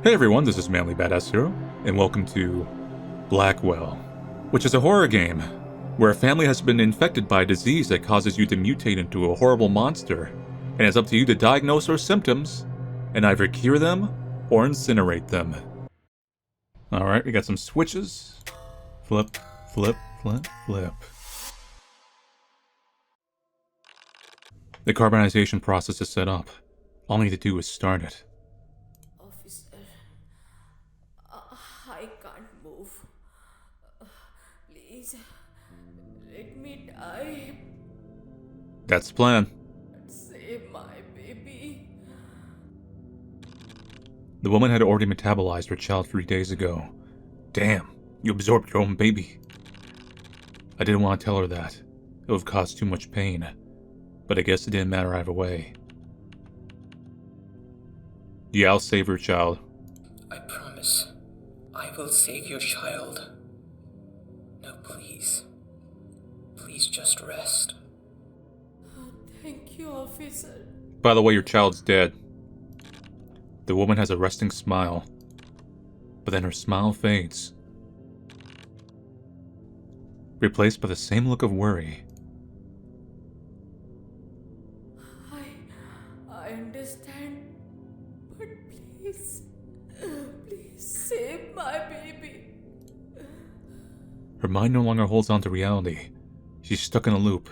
Hey everyone, this is Manly Badass Hero, and welcome to Blackwell, which is a horror game where a family has been infected by a disease that causes you to mutate into a horrible monster, and it's up to you to diagnose their symptoms and either cure them or incinerate them. Alright, we got some switches. Flip, flip, flip, flip. The carbonization process is set up. All I need to do is start it. Officer, I can't move. Please, let me die. That's the plan. Save my baby. The woman had already metabolized her child 3 days ago. Damn, you absorbed your own baby. I didn't want to tell her that. It would have caused too much pain. But I guess it didn't matter either way. Yeah, I'll save your child. I promise. I will save your child. No, please. Please just rest. Thank you, officer. By the way, your child's dead. The woman has a resting smile. But then her smile fades. Replaced by the same look of worry. I understand. But please save my baby. Her mind no longer holds on to reality. She's stuck in a loop,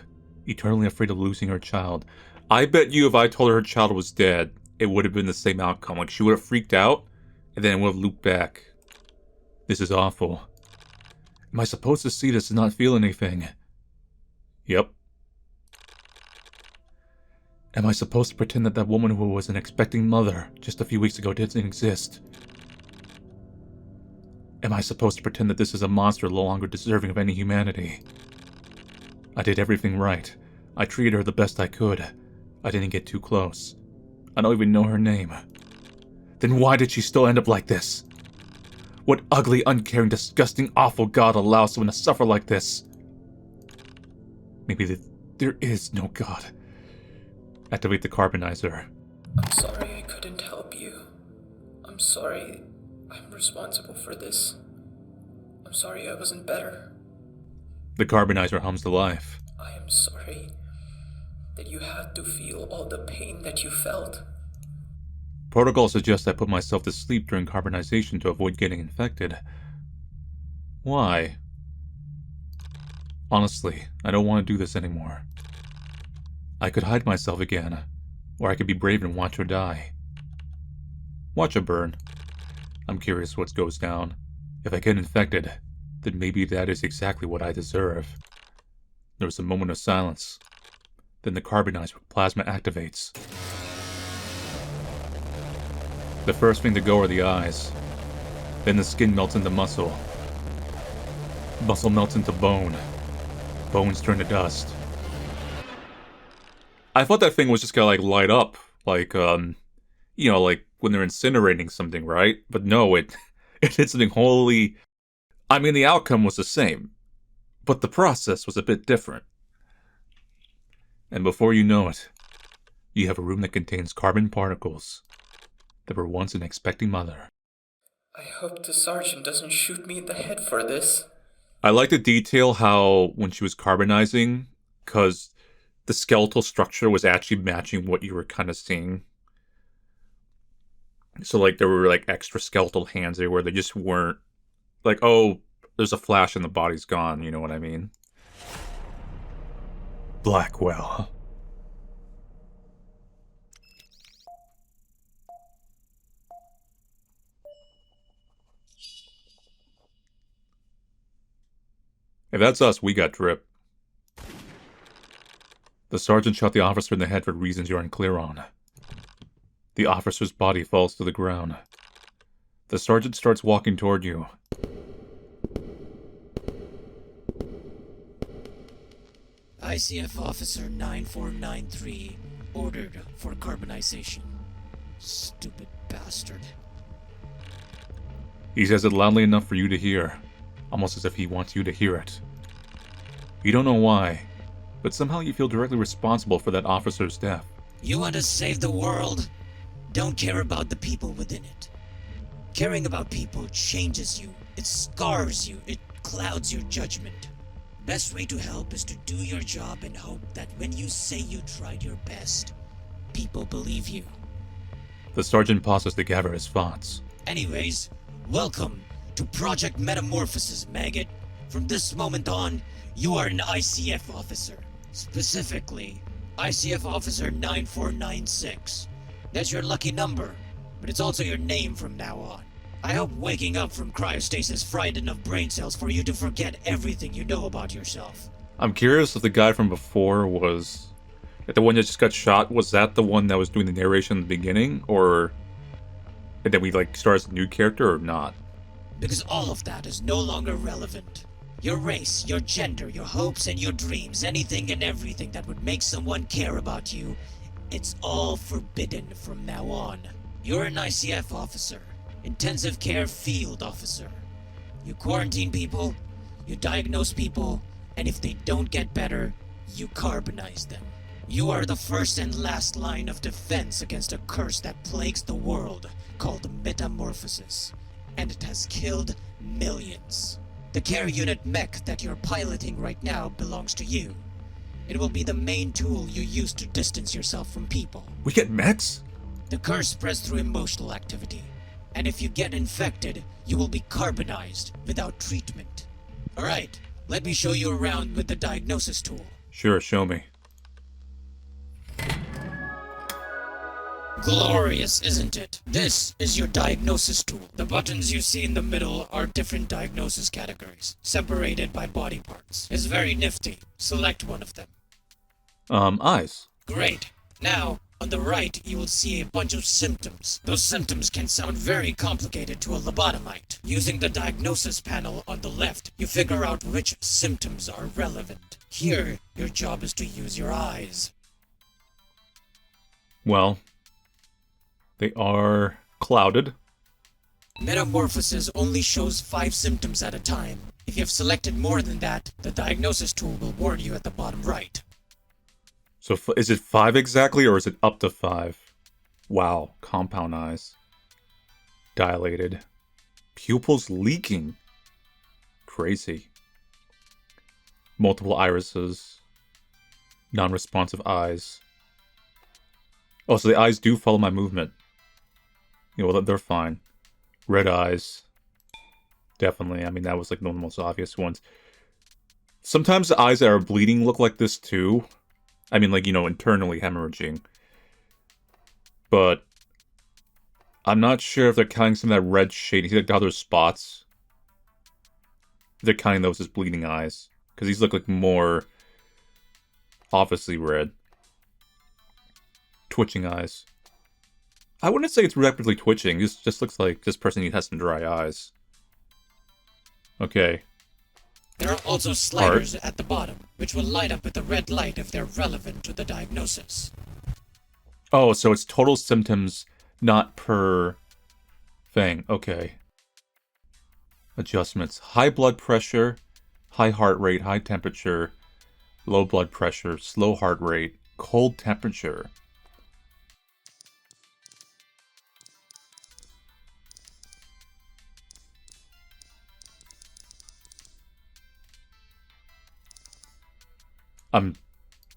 eternally afraid of losing her child. I bet you if I told her her child was dead, it would have been the same outcome. Like, she would have freaked out, and then it would have looped back. This is awful. Am I supposed to see this and not feel anything? Yep. Am I supposed to pretend that that woman who was an expecting mother just a few weeks ago didn't exist? Am I supposed to pretend that this is a monster no longer deserving of any humanity? I did everything right. I treated her the best I could. I didn't get too close. I don't even know her name. Then why did she still end up like this? What ugly, uncaring, disgusting, awful God allows someone to suffer like this? Maybe there is no God. Activate the carbonizer. I'm sorry I couldn't help you. I'm sorry I'm responsible for this. I'm sorry I wasn't better. The carbonizer hums to life. I am sorry that you had to feel all the pain that you felt. Protocol suggests I put myself to sleep during carbonization to avoid getting infected. Why? Honestly, I don't want to do this anymore. I could hide myself again, or I could be brave and watch her die. Watch her burn. I'm curious what goes down. If I get infected, then maybe that is exactly what I deserve. There was a moment of silence. Then the carbonizer plasma activates. The first thing to go are the eyes. Then the skin melts into muscle. Muscle melts into bone. Bones turn to dust. I thought that thing was just gonna like light up, like like when they're incinerating something, right? But no, it did something wholly. I mean, the outcome was the same, but the process was a bit different. And before you know it, you have a room that contains carbon particles that were once an expecting mother. I hope the sergeant doesn't shoot me in the head for this. I like to detail how when she was carbonizing, because the skeletal structure was actually matching what you were kind of seeing. So, like, there were, like, extra skeletal hands there where they just weren't, like, oh, there's a flash and the body's gone, you know what I mean? Blackwell. If that's us, we got drip. The sergeant shot the officer in the head for reasons you're unclear on. The officer's body falls to the ground. The sergeant starts walking toward you. ICF Officer 9493 ordered for carbonization. Stupid bastard. He says it loudly enough for you to hear, almost as if he wants you to hear it. You don't know why, but somehow you feel directly responsible for that officer's death. You want to save the world? Don't care about the people within it. Caring about people changes you. It scars you. It clouds your judgment. Best way to help is to do your job and hope that when you say you tried your best, people believe you. The sergeant pauses to gather his thoughts. Anyways, welcome to Project Metamorphosis, maggot. From this moment on, you are an ICF officer. Specifically, ICF Officer 9496. That's your lucky number, but it's also your name from now on. I hope waking up from cryostasis fried enough brain cells for you to forget everything you know about yourself. I'm curious if the guy from before was... the one that just got shot, was that the one that was doing the narration in the beginning? Or... and then we, start as a new character, or not? Because all of that is no longer relevant. Your race, your gender, your hopes and your dreams, anything and everything that would make someone care about you, it's all forbidden from now on. You're an ICF officer. Intensive care field officer. You quarantine people, you diagnose people, and if they don't get better, you carbonize them. You are the first and last line of defense against a curse that plagues the world called metamorphosis, and it has killed millions. The care unit mech that you're piloting right now belongs to you. It will be the main tool you use to distance yourself from people. We get mechs? The curse spreads through emotional activity. And if you get infected, you will be carbonized without treatment. Alright, let me show you around with the diagnosis tool. Sure, show me. Glorious, isn't it? This is your diagnosis tool. The buttons you see in the middle are different diagnosis categories, separated by body parts. It's very nifty. Select one of them. Eyes. Great. Now, on the right, you will see a bunch of symptoms. Those symptoms can sound very complicated to a lobotomite. Using the diagnosis panel on the left, you figure out which symptoms are relevant. Here, your job is to use your eyes. Well, they are clouded. Metamorphosis only shows 5 symptoms at a time. If you have selected more than that, the diagnosis tool will warn you at the bottom right. So is it 5 exactly, or is it up to 5? Wow, compound eyes. Dilated. Pupils leaking. Crazy. Multiple irises. Non-responsive eyes. Oh, so the eyes do follow my movement. Well, they're fine. Red eyes. Definitely. I mean, that was one of the most obvious ones. Sometimes the eyes that are bleeding look like this too. I mean, internally hemorrhaging. But I'm not sure if they're counting some of that red shade. See, how there's spots? If they're counting those as bleeding eyes. Because these look more obviously red. Twitching eyes. I wouldn't say it's rapidly twitching. This just looks like this person has some dry eyes. Okay. There are also sliders at the bottom, which will light up with a red light if they're relevant to the diagnosis. Oh, so it's total symptoms, not per thing. Okay. Adjustments. High blood pressure, high heart rate, high temperature, low blood pressure, slow heart rate, cold temperature. I'm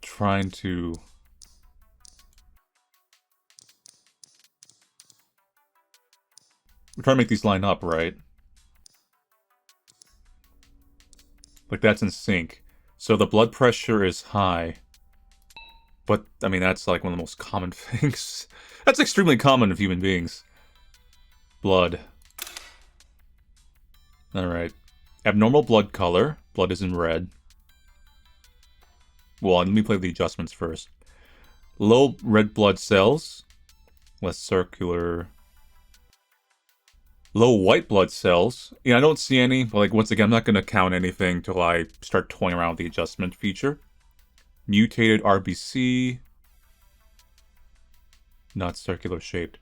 trying to... we're trying to make these line up, right? That's in sync. So the blood pressure is high. But, I mean, that's one of the most common things. That's extremely common of human beings. Blood. Alright. Abnormal blood color. Blood is in red. Well, let me play the adjustments first. Low red blood cells. Less circular. Low white blood cells. Yeah, I don't see any, but once again, I'm not going to count anything till I start toying around with the adjustment feature. Mutated RBC. Not circular shaped.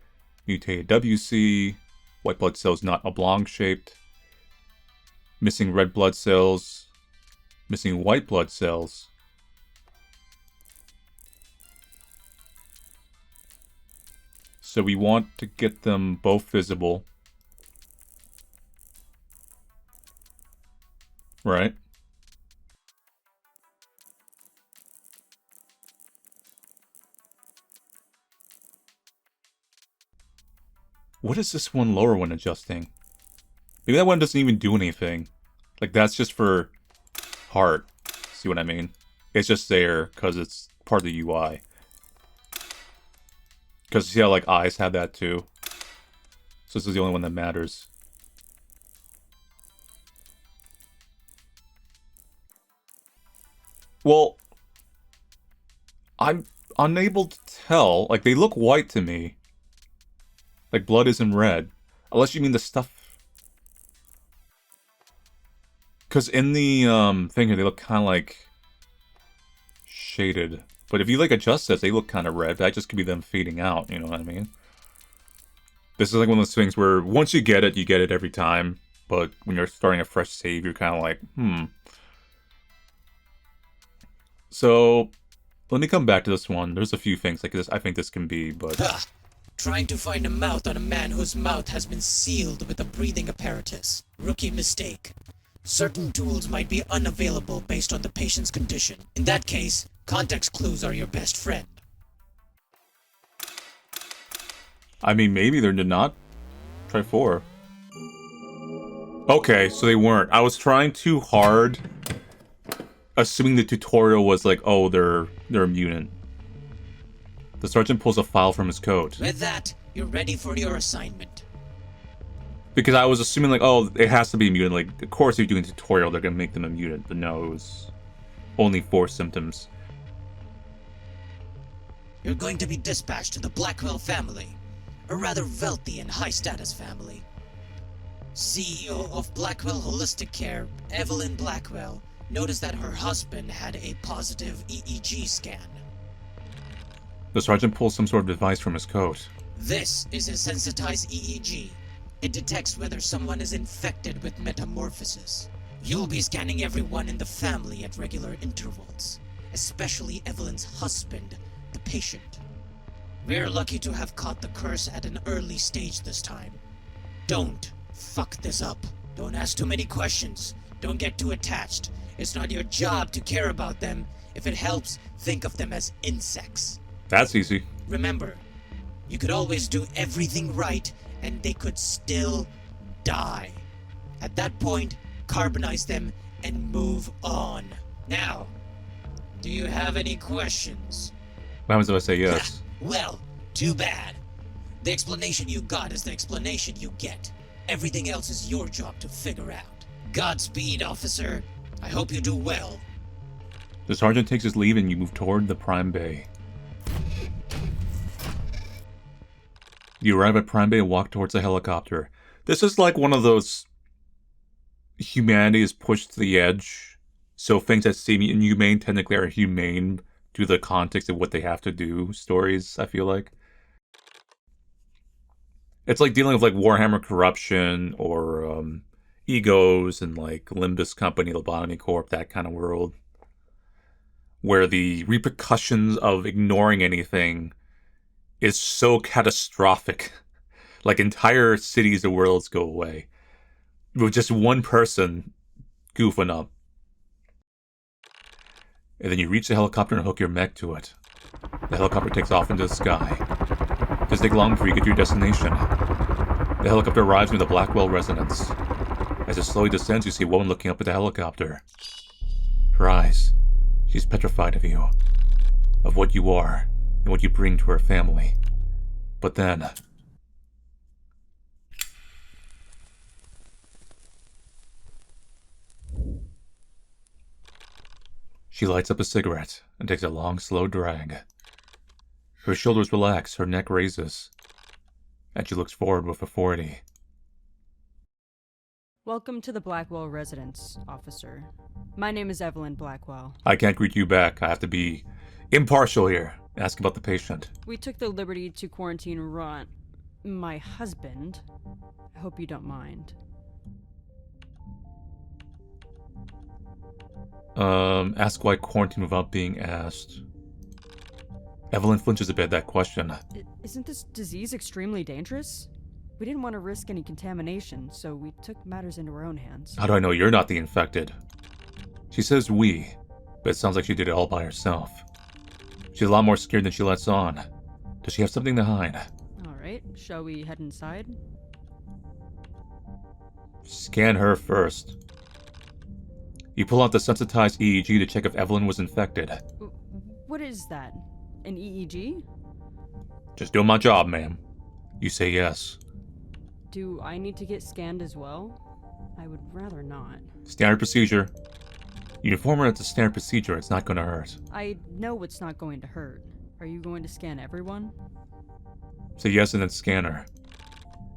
Mutated WC. White blood cells not oblong shaped. Missing red blood cells. Missing white blood cells. So we want to get them both visible. Right? What is this one lower one adjusting? Maybe that one doesn't even do anything. Like, that's just for heart. See what I mean? It's just there because it's part of the UI. Because you see how, like, eyes have that too? So this is the only one that matters. Well, I'm unable to tell. Like, they look white to me. Like, blood isn't red. Unless you mean the stuff... Because in the thing here, they look kind of like... shaded. But if you, like, adjust this, they look kind of red. That just could be them fading out, you know what I mean? This is like one of those things where once you get it every time. But when you're starting a fresh save, you're kind of like, So, let me come back to this one. There's a few things like this I think this can be, but... Ha! Trying to find a mouth on a man whose mouth has been sealed with a breathing apparatus. Rookie mistake. Certain tools might be unavailable based on the patient's condition. In that case, context clues are your best friend. I mean, maybe they're not. Try 4. Okay, so they weren't. I was trying too hard, assuming the tutorial was like, oh, they're a mutant. The sergeant pulls a file from his coat. With that, you're ready for your assignment. Because I was assuming like, oh, it has to be a mutant. Like, of course, if you're doing a tutorial, they're gonna make them a mutant. But no, it was only 4 symptoms. You're going to be dispatched to the Blackwell family. A rather wealthy and high-status family. CEO of Blackwell Holistic Care, Evelyn Blackwell, noticed that her husband had a positive EEG scan. The sergeant pulls some sort of device from his coat. This is a sensitized EEG. It detects whether someone is infected with metamorphosis. You'll be scanning everyone in the family at regular intervals, especially Evelyn's husband, the patient. We're lucky to have caught the curse at an early stage this time. Don't fuck this up. Don't ask too many questions. Don't get too attached. It's not your job to care about them. If it helps, think of them as insects. That's easy. Remember, you could always do everything right, and they could still die. At that point, carbonize them and move on. Now, do you have any questions? What happens if I say yes? Well, too bad. The explanation you got is the explanation you get. Everything else is your job to figure out. Godspeed, officer. I hope you do well. The sergeant takes his leave and you move toward the Prime Bay. You arrive at Prime Bay and walk towards the helicopter. This is like one of those... humanity is pushed to the edge. So things that seem inhumane technically are humane due to the context of what they have to do stories, I feel like. It's like dealing with like Warhammer corruption or egos and like Limbus Company, Lobotomy Corp, that kind of world. Where the repercussions of ignoring anything is so catastrophic. Like entire cities or worlds go away. With just one person goofing up. And then you reach the helicopter and hook your mech to it. The helicopter takes off into the sky. It doesn't take long before you get to your destination. The helicopter arrives near the Blackwell residence. As it slowly descends, you see a woman looking up at the helicopter. Her eyes. She's petrified of you. Of what you are, and what you bring to her family. But then... she lights up a cigarette and takes a long, slow drag. Her shoulders relax, her neck raises, and she looks forward with authority. Welcome to the Blackwell residence, officer. My name is Evelyn Blackwell. I can't greet you back. I have to be impartial here. Ask about the patient. We took the liberty to quarantine Ron, my husband. I hope you don't mind. Ask why quarantine without being asked. Evelyn flinches a bit at that question. Isn't this disease extremely dangerous? We didn't want to risk any contamination, so we took matters into our own hands. How do I know you're not the infected? She says we, but it sounds like she did it all by herself. She's a lot more scared than she lets on. Does she have something to hide? Alright, shall we head inside? Scan her first. You pull out the sensitized EEG to check if Evelyn was infected. What is that? An EEG? Just doing my job, ma'am. You say yes. Do I need to get scanned as well? I would rather not. Standard procedure. You inform her it's a standard procedure, it's not gonna hurt. I know it's not going to hurt. Are you going to scan everyone? Say yes and then scan her.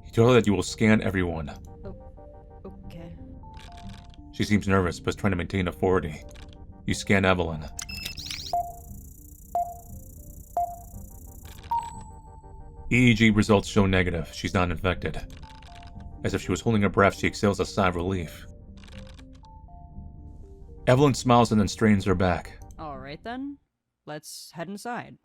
You tell her that you will scan everyone. Okay. She seems nervous, but is trying to maintain authority. You scan Evelyn. EEG results show negative. She's not infected. As if she was holding her breath, she exhales a sigh of relief. Evelyn smiles and then straightens her back. Alright then. Let's head inside.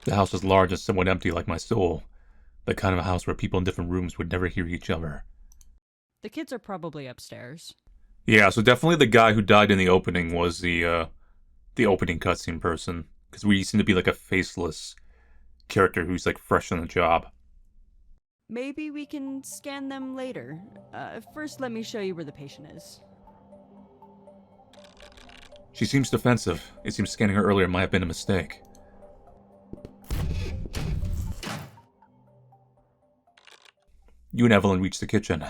The house is large and somewhat empty like my soul. The kind of a house where people in different rooms would never hear each other. The kids are probably upstairs. Yeah, so definitely the guy who died in the opening was the opening cutscene person. Because we seem to be like a faceless character who's like fresh on the job. Maybe we can scan them later. First, let me show you where the patient is. She seems defensive. It seems scanning her earlier might have been a mistake. You and Evelyn reach the kitchen.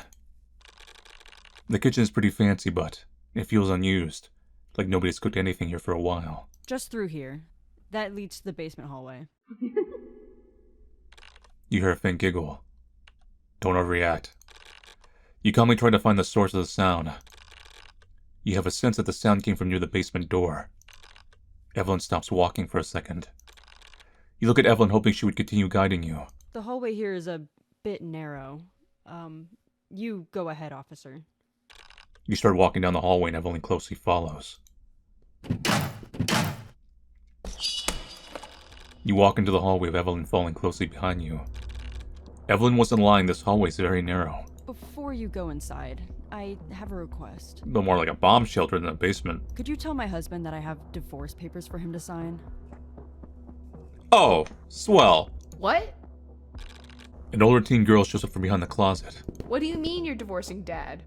The kitchen is pretty fancy, but it feels unused. Like nobody's cooked anything here for a while. Just through here. That leads to the basement hallway. You hear a faint giggle. Don't overreact. You calmly try to find the source of the sound. You have a sense that the sound came from near the basement door. Evelyn stops walking for a second. You look at Evelyn hoping she would continue guiding you. The hallway here is a bit narrow. You go ahead, officer. You start walking down the hallway and Evelyn closely follows. You walk into the hallway with Evelyn following closely behind you. Evelyn wasn't lying, this hallway is very narrow. Before you go inside, I have a request. No more like a bomb shelter than a basement. Could you tell my husband that I have divorce papers for him to sign? Oh, swell. What? An older teen girl shows up from behind the closet. What do you mean you're divorcing Dad?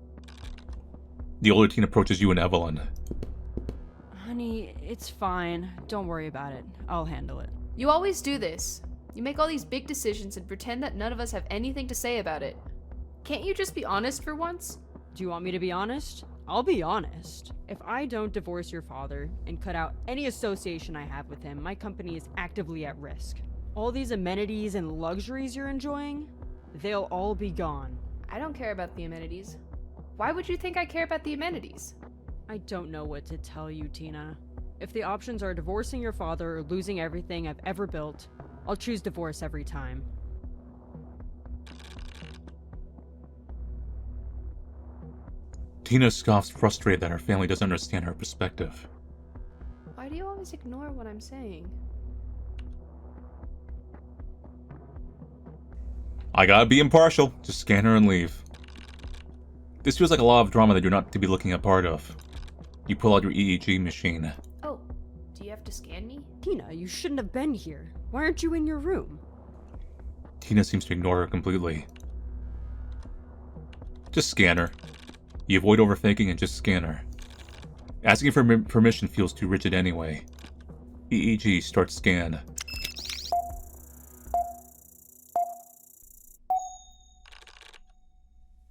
The older teen approaches you and Evelyn. Honey, it's fine. Don't worry about it. I'll handle it. You always do this. You make all these big decisions and pretend that none of us have anything to say about it. Can't you just be honest for once? Do you want me to be honest? I'll be honest. If I don't divorce your father and cut out any association I have with him, my company is actively at risk. All these amenities and luxuries you're enjoying, they'll all be gone. I don't care about the amenities. Why would you think I care about the amenities? I don't know what to tell you, Tina. If the options are divorcing your father or losing everything I've ever built, I'll choose divorce every time. Tina scoffs, frustrated that her family doesn't understand her perspective. Why do you always ignore what I'm saying? I gotta be impartial. Just scan her and leave. This feels like a lot of drama that you're not to be looking a part of. You pull out your EEG machine. Oh, do you have to scan me? Tina, you shouldn't have been here. Why aren't you in your room? Tina seems to ignore her completely. Just scan her. You avoid overthinking and just scan her. Asking for permission feels too rigid anyway. EEG starts scan.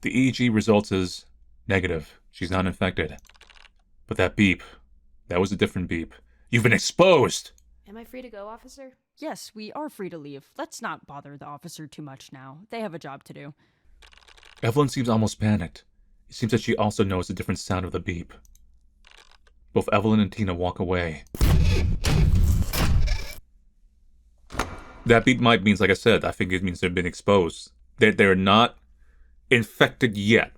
The EEG results is negative. She's not infected. But that beep, that was a different beep. You've been exposed! Am I free to go, officer? Yes, we are free to leave. Let's not bother the officer too much now. They have a job to do. Evelyn seems almost panicked. It seems that she also knows the different sound of the beep. Both Evelyn and Tina walk away. That beep might means, like I said, I think it means they've been exposed. They're not infected yet,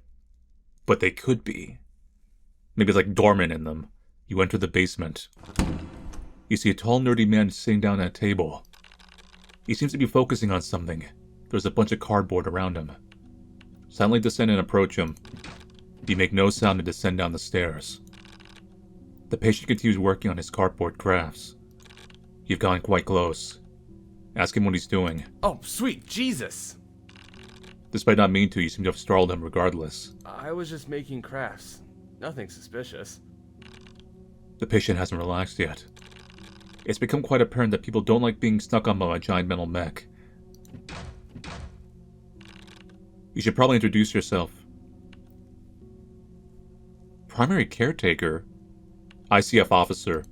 but they could be. Maybe it's like dormant in them. You enter the basement. You see a tall, nerdy man sitting down at a table. He seems to be focusing on something. There's a bunch of cardboard around him. Silently descend and approach him. You make no sound and descend down the stairs. The patient continues working on his cardboard crafts. You've gone quite close. Ask him what he's doing. Oh, sweet Jesus! Despite not meaning to, you seem to have startled him regardless. I was just making crafts. Nothing suspicious. The patient hasn't relaxed yet. It's become quite apparent that people don't like being snuck on by a giant metal mech. You should probably introduce yourself. Primary caretaker? ICF officer.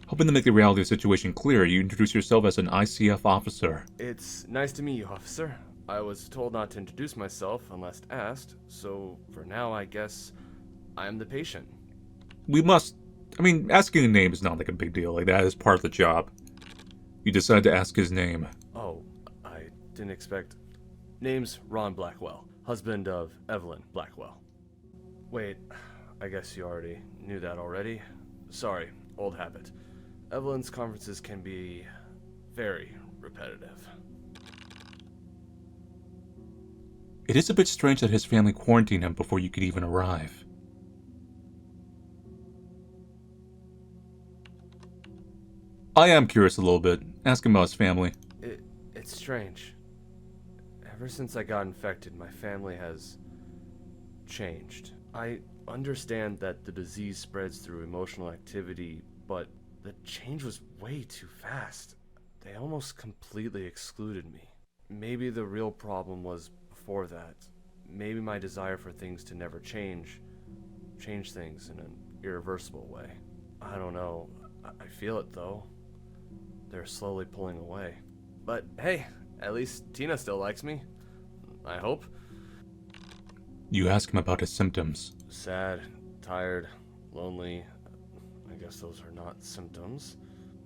Hoping to make the reality of the situation clear, you introduce yourself as an ICF officer. It's nice to meet you, officer. I was told not to introduce myself unless asked, so for now I guess I am the patient. Asking a name is not like a big deal. Like, that is part of the job. You decide to ask his name. Oh, I didn't expect... Name's Ron Blackwell, husband of Evelyn Blackwell. Wait, I guess you already knew that already. Sorry, old habit. Evelyn's conferences can be very repetitive. It is a bit strange that his family quarantined him before you could even arrive. I am curious a little bit. Ask him about his family. It's strange. Ever since I got infected, my family has changed. I understand that the disease spreads through emotional activity, but the change was way too fast. They almost completely excluded me. Maybe the real problem was before that. Maybe my desire for things to never change things in an irreversible way. I don't know. I feel it though. They're slowly pulling away. But hey, at least Tina still likes me. I hope. You ask him about his symptoms. Sad, tired, lonely. I guess those are not symptoms.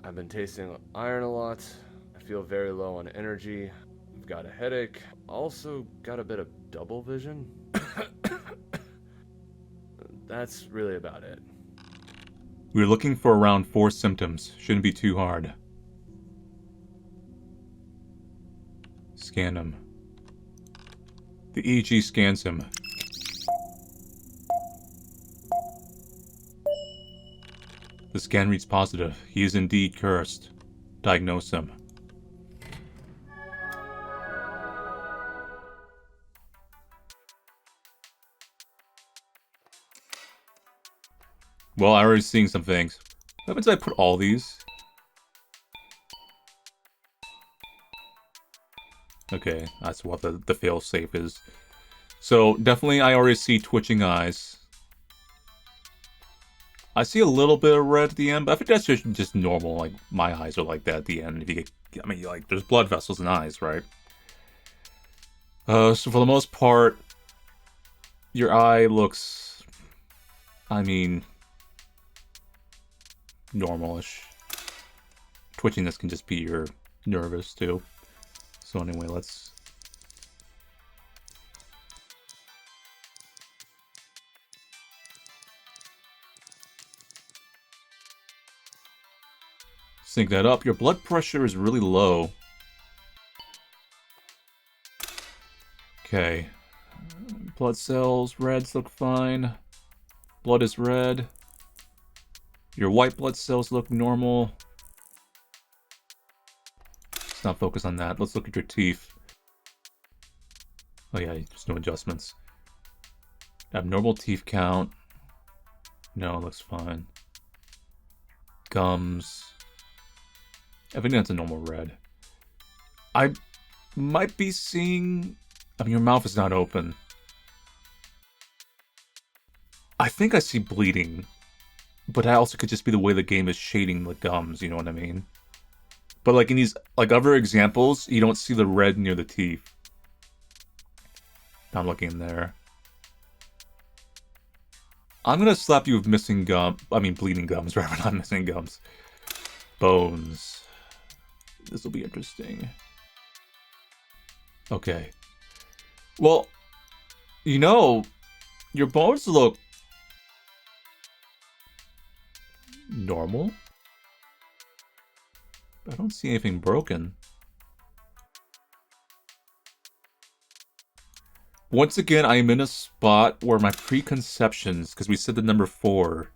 I've been tasting iron a lot. I feel very low on energy. I've got a headache. Also got a bit of double vision. That's really about it. We're looking for around 4 symptoms. Shouldn't be too hard. Scan him. The EEG scans him. The scan reads positive. He is indeed cursed. Diagnose him. Well, I'm already seeing some things. What happens if I put all these? Okay, that's what the fail-safe is. So, definitely I already see twitching eyes. I see a little bit of red at the end, but I think that's just normal. Like, my eyes are like that at the end. If you get, there's blood vessels in eyes, right? So for the most part, your eye looks, normalish. Twitchiness can just be you're nervous, too. So anyway, let's... sync that up. Your blood pressure is really low. Okay. Blood cells, reds look fine. Blood is red. Your white blood cells look normal. Let's not focus on that. Let's look at your teeth. Oh yeah, there's no adjustments. Abnormal teeth count. No, it looks fine. Gums. I think that's a normal red. I might be seeing... your mouth is not open. I think I see bleeding. But I also could just be the way the game is shading the gums, you know what I mean? But like in these other examples, you don't see the red near the teeth. I'm looking there. I'm gonna slap you with missing bleeding gums, rather not missing gums. Bones. This will be interesting. Okay. Well, your bones look normal. I don't see anything broken. Once again, I am in a spot where my preconceptions, because we said the number 4,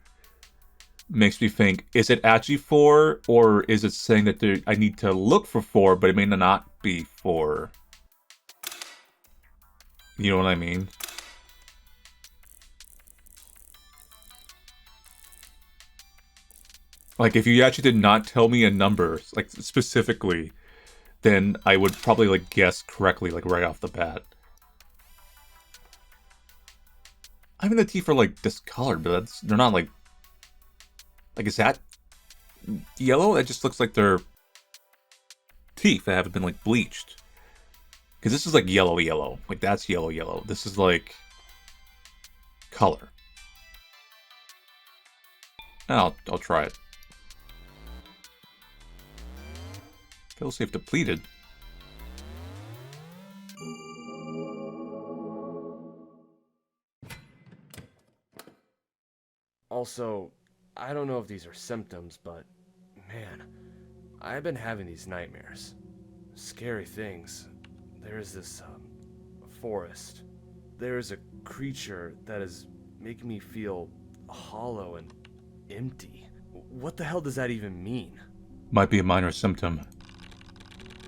makes me think, is it actually 4, or is it saying that I need to look for 4, but it may not be 4? You know what I mean? Like, if you actually did not tell me a number, like, specifically, then I would probably, like, guess correctly, like, right off the bat. I mean, the teeth are, like, discolored, but they're not, like... Like, is that yellow? It just looks like they're teeth that haven't been, like, bleached. Because this is, like, yellow. Like, that's yellow. This is, like, color. I'll try it. Failsafe depleted. Also, I don't know if these are symptoms, but man, I've been having these nightmares. Scary things. There's this forest. There's a creature that is making me feel hollow and empty. What the hell does that even mean? Might be a minor symptom.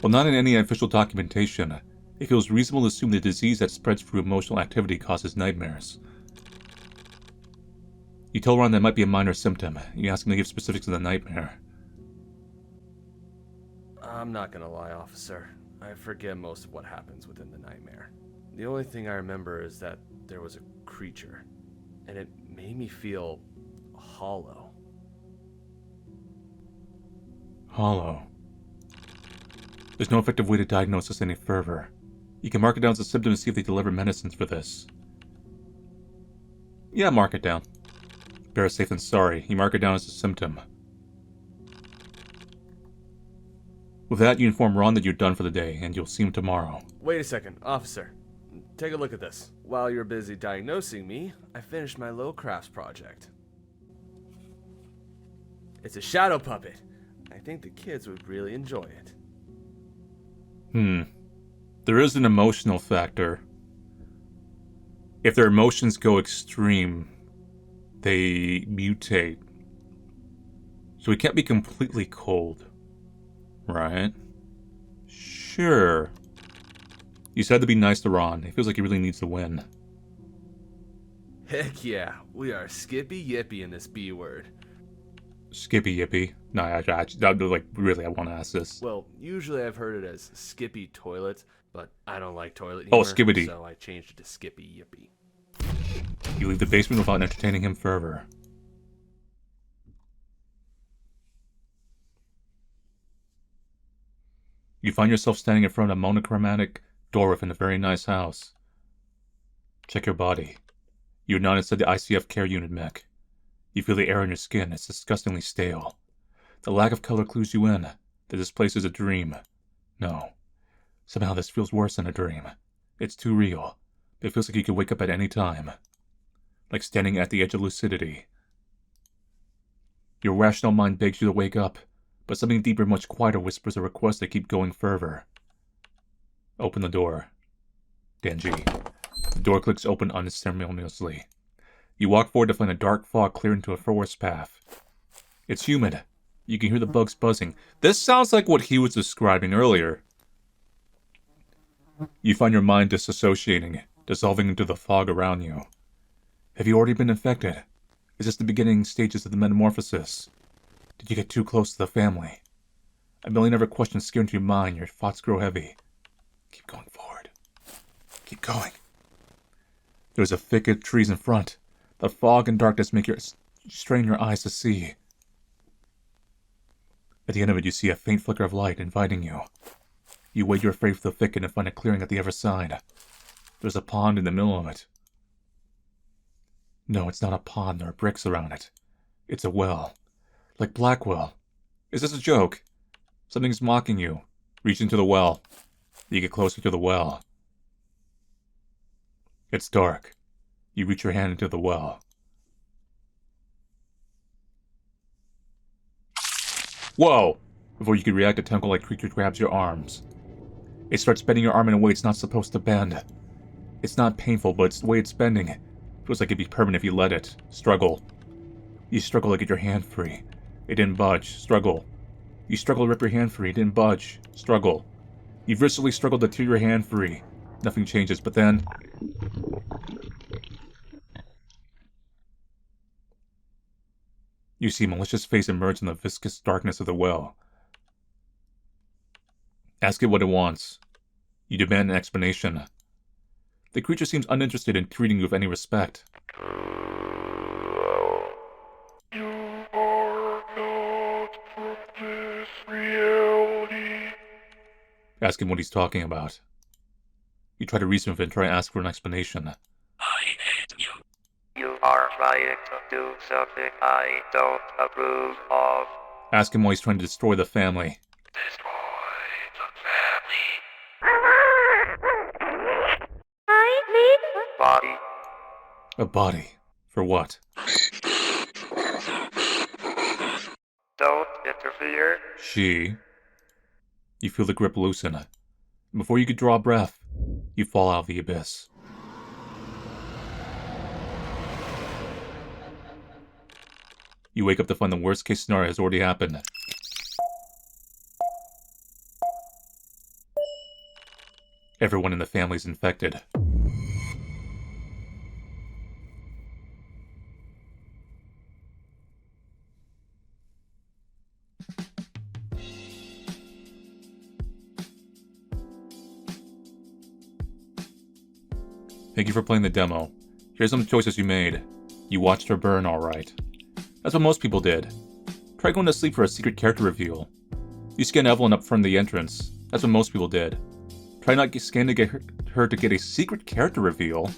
While not in any official documentation, it feels reasonable to assume the disease that spreads through emotional activity causes nightmares. You tell Ron that might be a minor symptom. You ask him to give specifics of the nightmare. I'm not gonna lie, officer. I forget most of what happens within the nightmare. The only thing I remember is that there was a creature, and it made me feel hollow. Hollow. There's no effective way to diagnose this any further. You can mark it down as a symptom and see if they deliver medicines for this. Yeah, mark it down. Better safe than sorry. You mark it down as a symptom. With that, you inform Ron that you're done for the day, and you'll see him tomorrow. Wait a second, officer. Take a look at this. While you're busy diagnosing me, I finished my low crafts project. It's a shadow puppet. I think the kids would really enjoy it. There is an emotional factor. If their emotions go extreme, they mutate. So he can't be completely cold. Right? Sure. You said to be nice to Ron. It feels like he really needs to win. Heck yeah, we are skippy yippy in this B word. Skippy yippy. No, I want to ask this. Well, usually I've heard it as skippy toilet, but I don't like toilet Oh, humor, skibbity. so I changed it to skippy yippy. You leave the basement without entertaining him further. You find yourself standing in front of a monochromatic door within a very nice house. Check your body. You're not inside the ICF care unit mech. You feel the air on your skin. It's disgustingly stale. The lack of color clues you in that this place is a dream. No. Somehow this feels worse than a dream. It's too real. It feels like you could wake up at any time. Like standing at the edge of lucidity. Your rational mind begs you to wake up, but something deeper, much quieter whispers a request to keep going further. Open the door. Denji. The door clicks open unceremoniously. You walk forward to find a dark fog clear into a forest path. It's humid. You can hear the bugs buzzing. This sounds like what he was describing earlier. You find your mind disassociating, dissolving into the fog around you. Have you already been infected? Is this the beginning stages of the metamorphosis? Did you get too close to the family? A million other questions scare into your mind. Your thoughts grow heavy. Keep going forward. Keep going. There's a thicket of trees in front. The fog and darkness make you strain your eyes to see. At the end of it, you see a faint flicker of light inviting you. You wade your way through the thicket and find a clearing at the other side. There's a pond in the middle of it. No, it's not a pond. There are bricks around it. It's a well. Like Blackwell. Is this a joke? Something's mocking you. Reach into the well. You get closer to the well. It's dark. You reach your hand into the well. Whoa! Before you can react, a tentacle-like creature grabs your arms. It starts bending your arm in a way it's not supposed to bend. It's not painful, but it's the way it's bending. It feels like it'd be permanent if you let it. Struggle. You struggle to get your hand free. It didn't budge. Struggle. You struggle to rip your hand free. It didn't budge. Struggle. You viscerally struggled to tear your hand free. Nothing changes, but then... you see a malicious face emerge in the viscous darkness of the well. Ask it what it wants. You demand an explanation. The creature seems uninterested in treating you with any respect. You are not from this reality. Ask him what he's talking about. You try to reason with it and try to ask for an explanation. I hate you. You are trying to do something I don't approve of. Ask him why he's trying to destroy the family. Destroy the family. I need Body. A body. For what? Don't interfere. She. You feel the grip loosen. Before you could draw a breath, you fall out of the abyss. You wake up to find the worst case scenario has already happened. Everyone in the family is infected. Thank you for playing the demo. Here's some choices you made. You watched her burn, alright. That's what most people did. Try going to sleep for a secret character reveal. You scan Evelyn up from the entrance. That's what most people did. Try not to scan to get her to get a secret character reveal.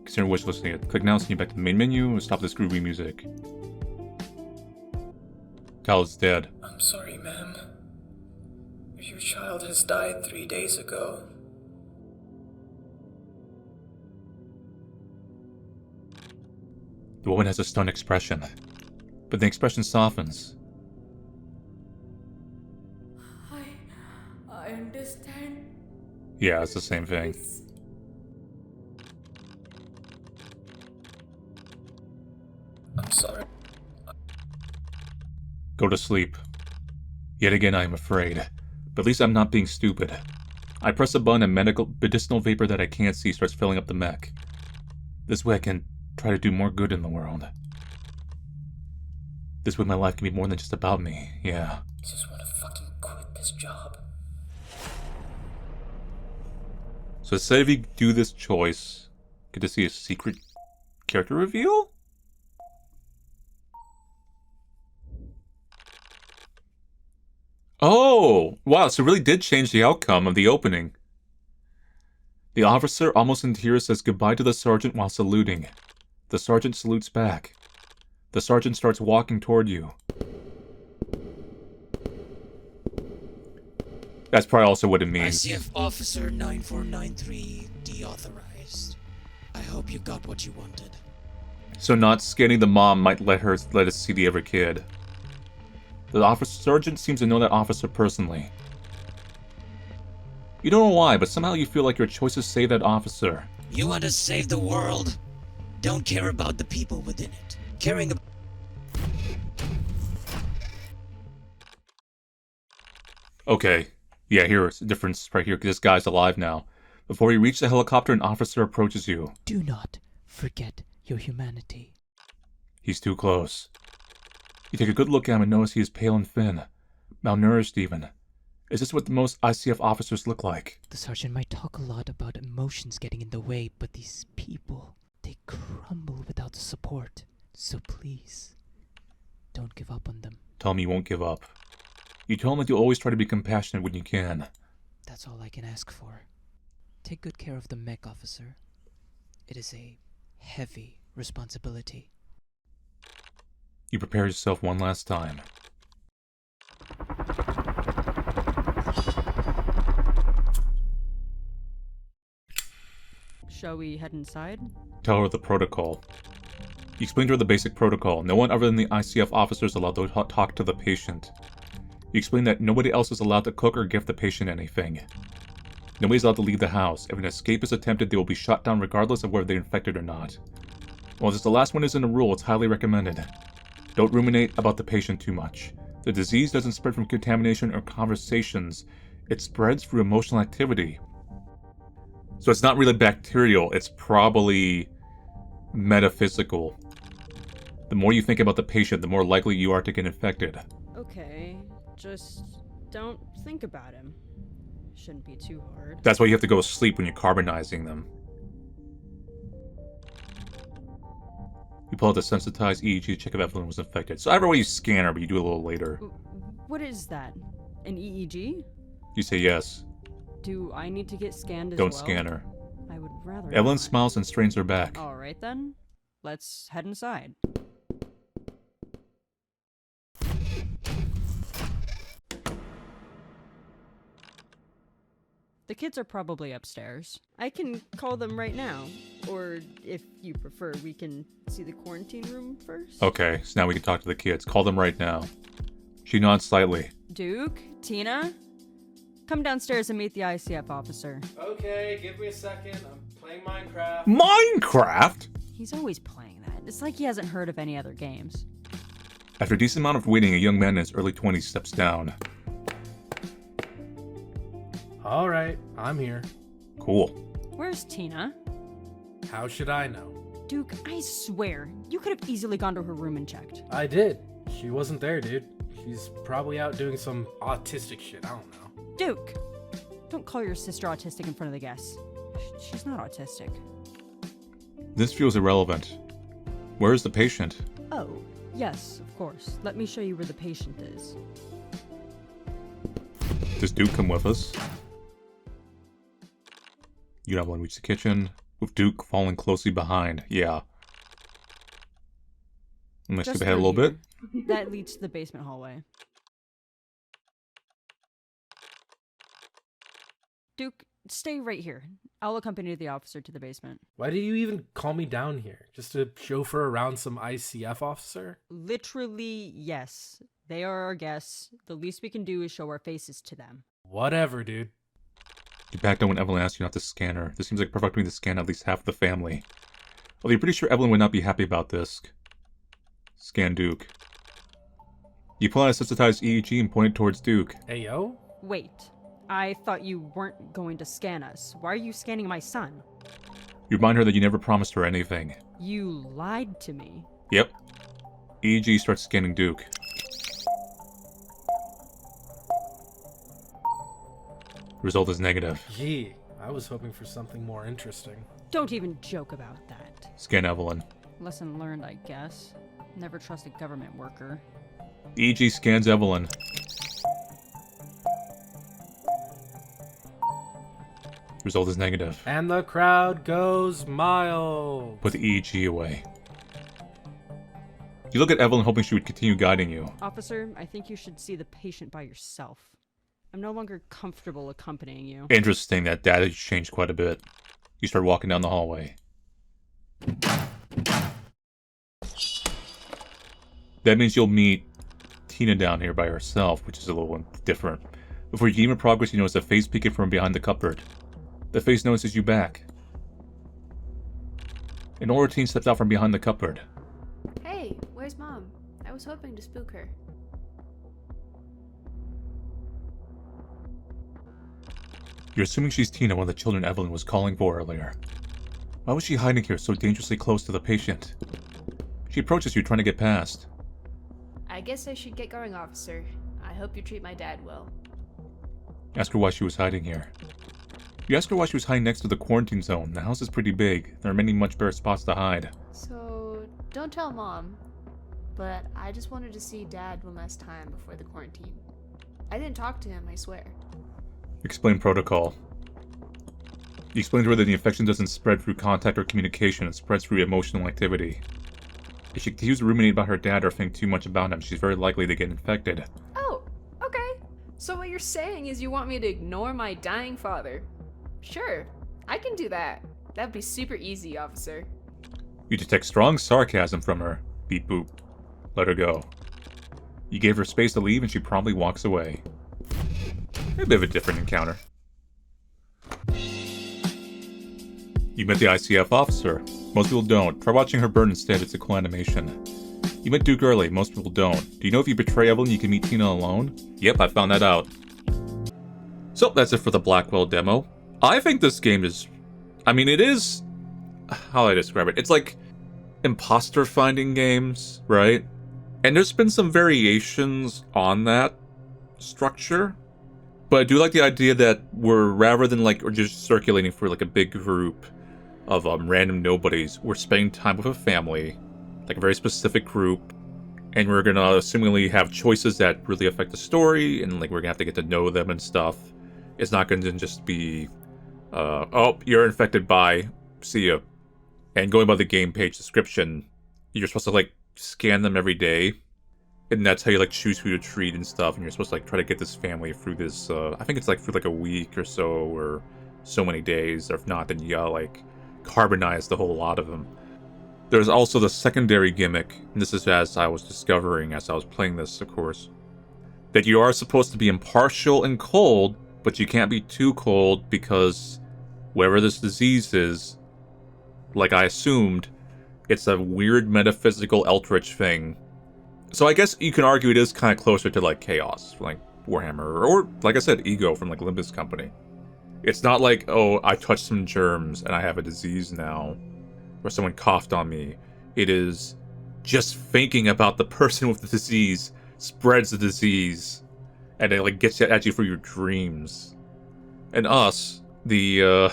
Consider wish listing it. Click now to send you back to the main menu and stop this groovy music. Cal is dead. I'm sorry, ma'am. Your child has died 3 days ago. The woman has a stunned expression, but the expression softens. I understand. Yeah, it's the same thing. Please. I'm sorry. Go to sleep. Yet again, I am afraid. But at least I'm not being stupid. I press a button and medicinal vapor that I can't see starts filling up the mech. This way I can try to do more good in the world. This way my life can be more than just about me, yeah. I just want to fucking quit this job. So instead of you do this choice, get to see a secret character reveal? Oh! Wow, so it really did change the outcome of the opening. The officer, almost in tears, says goodbye to the sergeant while saluting. The sergeant salutes back. The sergeant starts walking toward you. That's probably also what it means. ICF Officer 9493 deauthorized. I hope you got what you wanted. So not scanning the mom might let us see the other kid. The sergeant seems to know that officer personally. You don't know why, but somehow you feel like your choices save that officer. You want to save the world? Don't care about the people within it. Caring about... Okay. Yeah, here's the difference right here. This guy's alive now. Before you reach the helicopter, an officer approaches you. Do not forget your humanity. He's too close. You take a good look at him and notice he is pale and thin. Malnourished even. Is this what the most ICF officers look like? The sergeant might talk a lot about emotions getting in the way, but these people, they crumble without the support. So please, don't give up on them. Tell him you won't give up. You tell him that you'll always try to be compassionate when you can. That's all I can ask for. Take good care of the mech, officer. It is a heavy responsibility. You prepare yourself one last time. Shall we head inside? Tell her the protocol. You explain to her the basic protocol. No one other than the ICF officer is allowed to talk to the patient. You explain that nobody else is allowed to cook or give the patient anything. Nobody's allowed to leave the house. If an escape is attempted, they will be shot down regardless of whether they're infected or not. While this the last one isn't a rule, it's highly recommended. Don't ruminate about the patient too much. The disease doesn't spread from contamination or conversations. It spreads through emotional activity. So it's not really bacterial, it's probably metaphysical. The more you think about the patient, the more likely you are to get infected. Okay, just don't think about him. Shouldn't be too hard. That's why you have to go to sleep when you're carbonizing them. You pull out the sensitized EEG to check if Evelyn was infected. So either way you scan her, but you do it a little later. What is that? An EEG? You say yes. Do I need to get scanned as Don't well? scan her. I would rather Evelyn not. smiles and strains her back. Alright then. Let's head inside. The kids are probably upstairs. I can call them right now. Or, if you prefer, we can see the quarantine room first. Okay, so now we can talk to the kids. Call them right now. She nods slightly. Duke? Tina? Come downstairs and meet the ICF officer. Okay, give me a second. I'm playing Minecraft. Minecraft? He's always playing that. It's like he hasn't heard of any other games. After a decent amount of waiting, a young man in his early 20s steps down. Alright, I'm here. Cool. Where's Tina? How should I know? Duke, I swear, you could have easily gone to her room and checked. I did. She wasn't there, dude. She's probably out doing some autistic shit, I don't know. Duke! Don't call your sister autistic in front of the guests. She's not autistic. This feels irrelevant. Where is the patient? Oh, yes, of course. Let me show you where the patient is. Does Duke come with us? You and Evelyn reach the kitchen, with Duke falling closely behind. Yeah. I'm gonna skip Just ahead a through little bit. here. That leads to the basement hallway. Duke, stay right here. I'll accompany the officer to the basement. Why did you even call me down here? Just to chauffeur around some ICF officer? Literally, yes. They are our guests. The least we can do is show our faces to them. Whatever, dude. You back down when Evelyn asks you not to scan her. This seems like a perfect way to scan at least half of the family. Although you're pretty sure Evelyn would not be happy about this. Scan Duke. You pull out a sensitized EEG and point it towards Duke. Hey, yo? Wait. I thought you weren't going to scan us. Why are you scanning my son? You remind her that you never promised her anything. You lied to me. Yep. EEG starts scanning Duke. Result is negative. Gee, I was hoping for something more interesting. Don't even joke about that. Scan Evelyn. Lesson learned, I guess. Never trust a government worker. EEG scans Evelyn. Result is negative. And the crowd goes mild. Put the EEG away. You look at Evelyn hoping she would continue guiding you. Officer, I think you should see the patient by yourself. I'm no longer comfortable accompanying you. Interesting, that data has changed quite a bit. You start walking down the hallway. That means you'll meet Tina down here by herself, which is a little different. Before you can even progress, you notice a face peeking from behind the cupboard. The face notices you back. An older teen steps out from behind the cupboard. Hey, where's Mom? I was hoping to spook her. You're assuming she's Tina, one of the children Evelyn was calling for earlier. Why was she hiding here so dangerously close to the patient? She approaches you, trying to get past. I guess I should get going, officer. I hope you treat my dad well. Ask her why she was hiding here. You ask her why she was hiding next to the quarantine zone. The house is pretty big. There are many much better spots to hide. So, don't tell Mom, but I just wanted to see Dad one last time before the quarantine. I didn't talk to him, I swear. Explain protocol. You explain to her that the infection doesn't spread through contact or communication, it spreads through emotional activity. If she continues to ruminate about her dad or think too much about him, she's very likely to get infected. Oh, okay. So what you're saying is you want me to ignore my dying father? Sure, I can do that. That'd be super easy, officer. You detect strong sarcasm from her. Beep boop. Let her go. You gave her space to leave and she promptly walks away. A bit of a different encounter. You met the ICF officer. Most people don't. Try watching her burn instead, it's a cool animation. You met Duke early, most people don't. Do you know if you betray Evelyn you can meet Tina alone? Yep, I found that out. So, that's it for the Blackwell demo. I think this game is... I mean, it is... How do I describe it? It's like imposter finding games, right? And there's been some variations on that structure. But I do like the idea that we're, rather than like, or just circulating for like a big group of random nobodies, we're spending time with a family, like a very specific group, and we're gonna assumingly have choices that really affect the story, and like we're gonna have to get to know them and stuff. It's not gonna just be, oh, you're infected by, see ya. And going by the game page description, you're supposed to like scan them every day, and that's how you like choose who to treat and stuff. And you're supposed to like try to get this family through this. I think it's like for like a week or so, or so many days. Or if not, then you gotta like carbonize the whole lot of them. There's also the secondary gimmick, and this is as I was discovering as I was playing this, of course, that you are supposed to be impartial and cold, but you can't be too cold because whatever this disease is, like I assumed, it's a weird metaphysical eldritch thing. So I guess you can argue it is kind of closer to like Chaos, like Warhammer, or like I said, Ego from like Limbus Company. It's not like, oh, I touched some germs and I have a disease now, or someone coughed on me. It is just thinking about the person with the disease spreads the disease, and it like gets at you for your dreams. And us, we're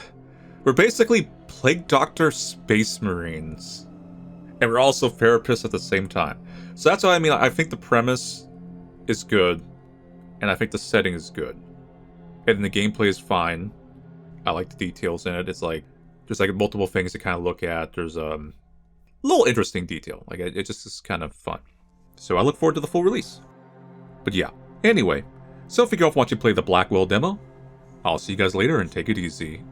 basically Plague Doctor Space Marines. And we're also therapists at the same time. So that's what I mean. I think the premise is good, and I think the setting is good. And the gameplay is fine. I like the details in it. It's like, there's like multiple things to kind of look at. There's a little interesting detail. Like, it just is kind of fun. So I look forward to the full release. But yeah, anyway. So if you go off watching play the Blackwell demo, I'll see you guys later and take it easy.